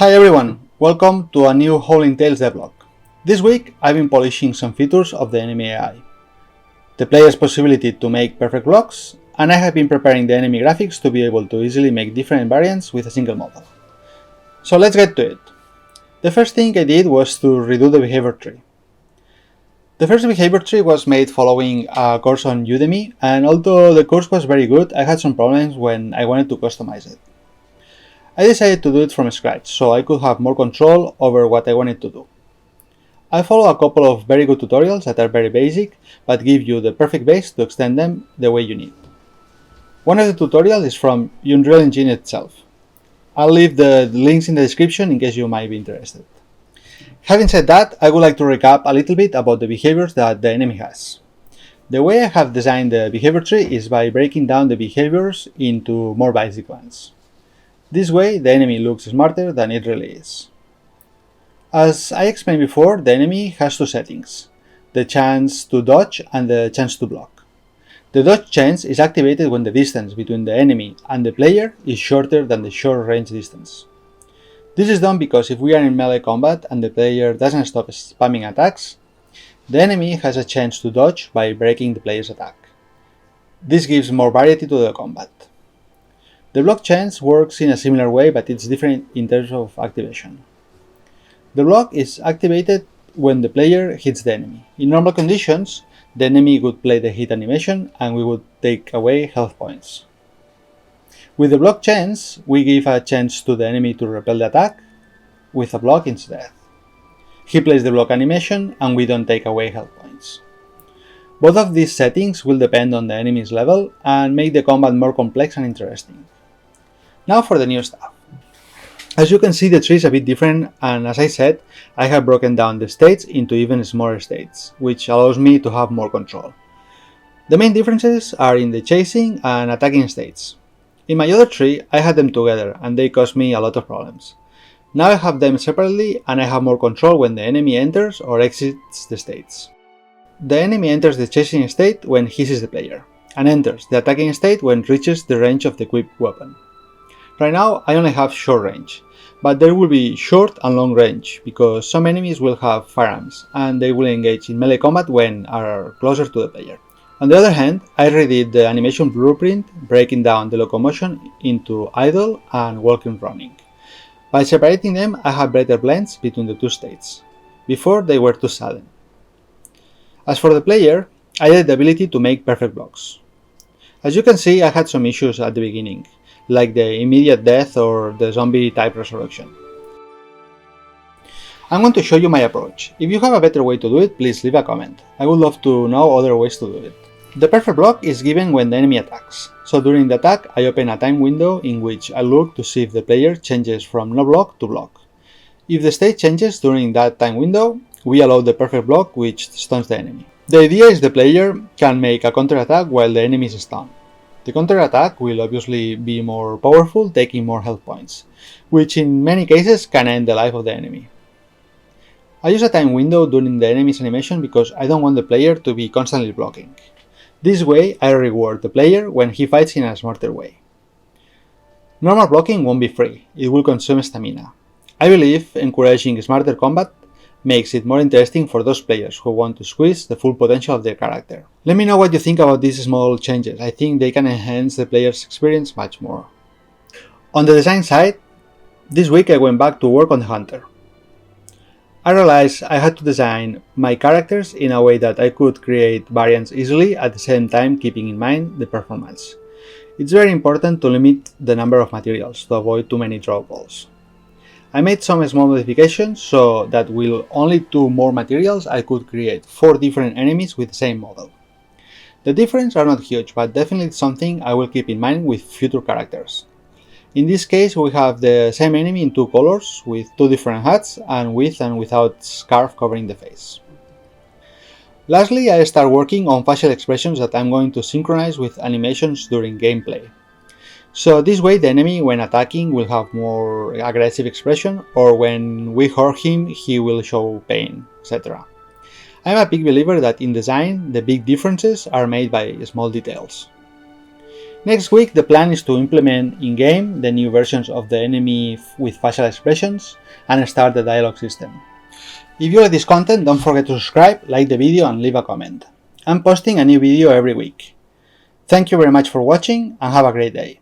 Hi everyone, welcome to a new Howling Tales devlog. This week I've been polishing some features of the enemy AI, the player's possibility to make perfect blocks, and I have been preparing the enemy graphics to be able to easily make different variants with a single model. So let's get to it. The first thing I did was to redo the behavior tree. The first behavior tree was made following a course on Udemy, and although the course was very good, I had some problems when I wanted to customize it. I decided to do it from scratch, so I could have more control over what I wanted to do. I follow a couple of very good tutorials that are very basic, but give you the perfect base to extend them the way you need. One of the tutorials is from Unreal Engine itself. I'll leave the links in the description in case you might be interested. Having said that, I would like to recap a little bit about the behaviors that the enemy has. The way I have designed the behavior tree is by breaking down the behaviors into more basic ones. This way, the enemy looks smarter than it really is. As I explained before, the enemy has two settings, the chance to dodge and the chance to block. The dodge chance is activated when the distance between the enemy and the player is shorter than the short range distance. This is done because if we are in melee combat and the player doesn't stop spamming attacks, the enemy has a chance to dodge by breaking the player's attack. This gives more variety to the combat. The block chance works in a similar way, but it's different in terms of activation. The block is activated when the player hits the enemy. In normal conditions, the enemy would play the hit animation and we would take away health points. With the block chance, we give a chance to the enemy to repel the attack with a block instead. He plays the block animation and we don't take away health points. Both of these settings will depend on the enemy's level and make the combat more complex and interesting. Now for the new stuff. As you can see, the tree is a bit different, and as I said, I have broken down the states into even smaller states, which allows me to have more control. The main differences are in the chasing and attacking states. In my other tree, I had them together and they caused me a lot of problems. Now I have them separately and I have more control when the enemy enters or exits the states. The enemy enters the chasing state when he sees the player, and enters the attacking state when it reaches the range of the equipped weapon. Right now I only have short range, but there will be short and long range because some enemies will have firearms and they will engage in melee combat when are closer to the player. On the other hand, I redid the animation blueprint, breaking down the locomotion into idle and walking running. By separating them, I have better blends between the two states. Before they were too sudden. As for the player, I added the ability to make perfect blocks. As you can see, I had some issues at the beginning, like the immediate death or the zombie type resurrection. I'm going to show you my approach. If you have a better way to do it, please leave a comment. I would love to know other ways to do it. The perfect block is given when the enemy attacks. So during the attack, I open a time window in which I look to see if the player changes from no block to block. If the state changes during that time window, we allow the perfect block which stuns the enemy. The idea is the player can make a counter-attack while the enemy is stunned. The counter-attack will obviously be more powerful, taking more health points, which in many cases can end the life of the enemy. I use a time window during the enemy's animation because I don't want the player to be constantly blocking. This way I reward the player when he fights in a smarter way. Normal blocking won't be free, it will consume stamina. I believe encouraging smarter combat makes it more interesting for those players who want to squeeze the full potential of their character. Let me know what you think about these small changes. I think they can enhance the player's experience much more. On the design side, this week I went back to work on the Hunter. I realized I had to design my characters in a way that I could create variants easily at the same time keeping in mind the performance. It's very important to limit the number of materials to avoid too many draw balls. I made some small modifications so that with only 2 more materials I could create 4 different enemies with the same model. The differences are not huge, but definitely something I will keep in mind with future characters. In this case we have the same enemy in 2 colors with 2 different hats and with and without scarf covering the face. Lastly, I start working on facial expressions that I'm going to synchronize with animations during gameplay. So this way the enemy when attacking will have more aggressive expression, or when we hurt him he will show pain, etc. I'm a big believer that in design the big differences are made by small details. Next week the plan is to implement in-game the new versions of the enemy with facial expressions and start the dialogue system. If you like this content, don't forget to subscribe, like the video and leave a comment. I'm posting a new video every week. Thank you very much for watching and have a great day.